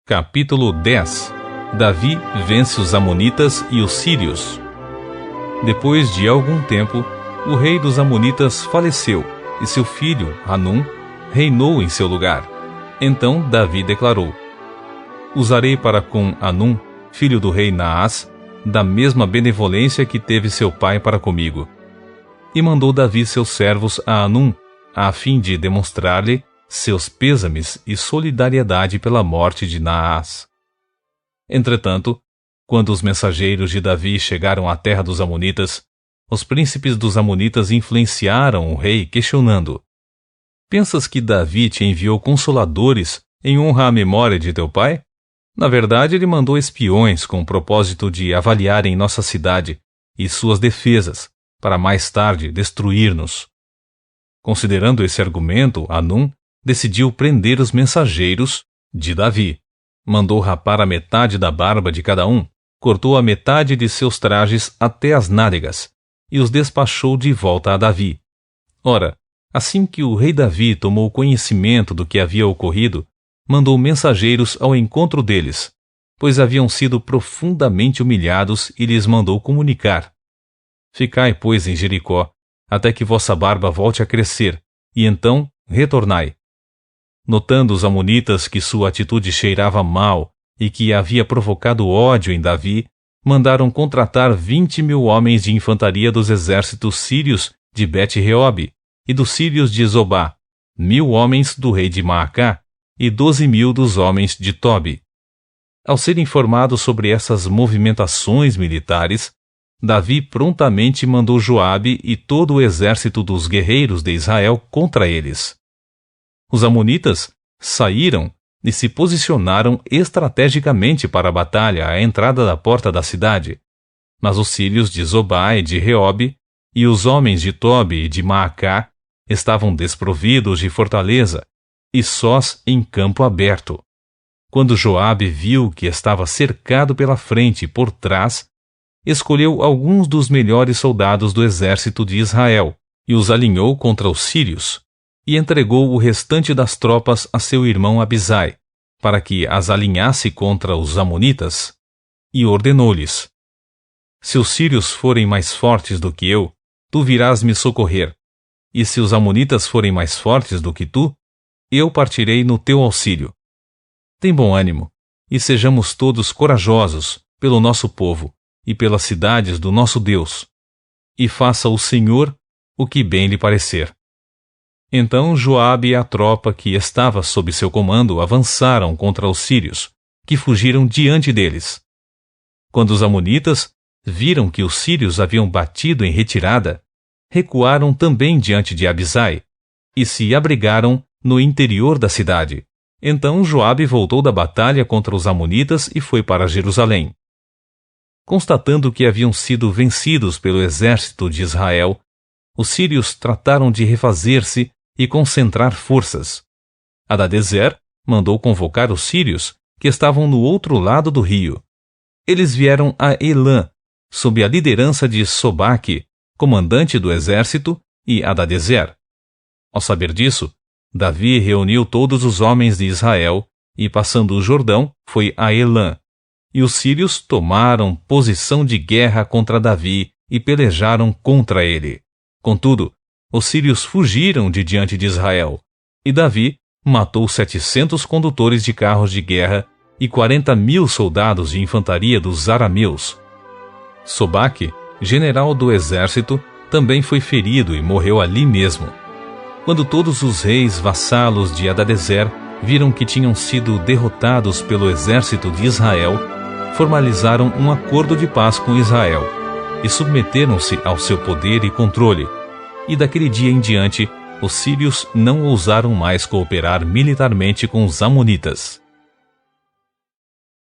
Capítulo 10. Davi vence os amonitas e os sírios. Depois de algum tempo, o rei dos amonitas faleceu, e seu filho, Hanum, reinou em seu lugar. Então Davi declarou: Usarei para com Hanum, filho do rei Naás, da mesma benevolência que teve seu pai para comigo. E mandou Davi seus servos a Hanum, a fim de demonstrar-lhe seus pêsames e solidariedade pela morte de Naás. Entretanto, quando os mensageiros de Davi chegaram à terra dos amonitas, os príncipes dos amonitas influenciaram o rei, questionando: Pensas que Davi te enviou consoladores em honra à memória de teu pai? Na verdade, ele mandou espiões com o propósito de avaliarem nossa cidade e suas defesas, para mais tarde destruir-nos. Considerando esse argumento, Hanum decidiu prender os mensageiros de Davi. Mandou rapar a metade da barba de cada um, cortou a metade de seus trajes até as nádegas, e os despachou de volta a Davi. Ora, assim que o rei Davi tomou conhecimento do que havia ocorrido, mandou mensageiros ao encontro deles, pois haviam sido profundamente humilhados, e lhes mandou comunicar: Ficai, pois, em Jericó, até que vossa barba volte a crescer, e então retornai. Notando os amonitas que sua atitude cheirava mal e que havia provocado ódio em Davi, mandaram contratar 20.000 homens de infantaria dos exércitos sírios de Bet-Reob e dos sírios de Zobá, 1.000 homens do rei de Maacá e 12.000 dos homens de Tobi. Ao ser informado sobre essas movimentações militares, Davi prontamente mandou Joabe e todo o exército dos guerreiros de Israel contra eles. Os amonitas saíram e se posicionaram estrategicamente para a batalha à entrada da porta da cidade. Mas os sírios de Zobá e de Reob e os homens de Tobi e de Maacá estavam desprovidos de fortaleza e sós em campo aberto. Quando Joabe viu que estava cercado pela frente e por trás, escolheu alguns dos melhores soldados do exército de Israel e os alinhou contra os sírios, e entregou o restante das tropas a seu irmão Abisai, para que as alinhasse contra os amonitas, e ordenou-lhes: Se os sírios forem mais fortes do que eu, tu virás me socorrer, e se os amonitas forem mais fortes do que tu, eu partirei no teu auxílio. Tem bom ânimo, e sejamos todos corajosos pelo nosso povo e pelas cidades do nosso Deus, e faça o Senhor o que bem lhe parecer. Então Joabe e a tropa que estava sob seu comando avançaram contra os sírios, que fugiram diante deles. Quando os amonitas viram que os sírios haviam batido em retirada, recuaram também diante de Abisai, e se abrigaram no interior da cidade. Então Joabe voltou da batalha contra os amonitas e foi para Jerusalém. Constatando que haviam sido vencidos pelo exército de Israel, os sírios trataram de refazer-se e concentrar forças. Hadadezer mandou convocar os sírios, que estavam no outro lado do rio. Eles vieram a Elã, sob a liderança de Sobaque, comandante do exército, e Hadadezer. Ao saber disso, Davi reuniu todos os homens de Israel e, passando o Jordão, foi a Elã. E os sírios tomaram posição de guerra contra Davi e pelejaram contra ele. Contudo, os sírios fugiram de diante de Israel, e Davi matou 700 condutores de carros de guerra e 40.000 soldados de infantaria dos arameus. Sobaque, general do exército, também foi ferido e morreu ali mesmo. Quando todos os reis vassalos de Hadadezer viram que tinham sido derrotados pelo exército de Israel, formalizaram um acordo de paz com Israel e submeteram-se ao seu poder e controle. E daquele dia em diante, os sírios não ousaram mais cooperar militarmente com os amonitas.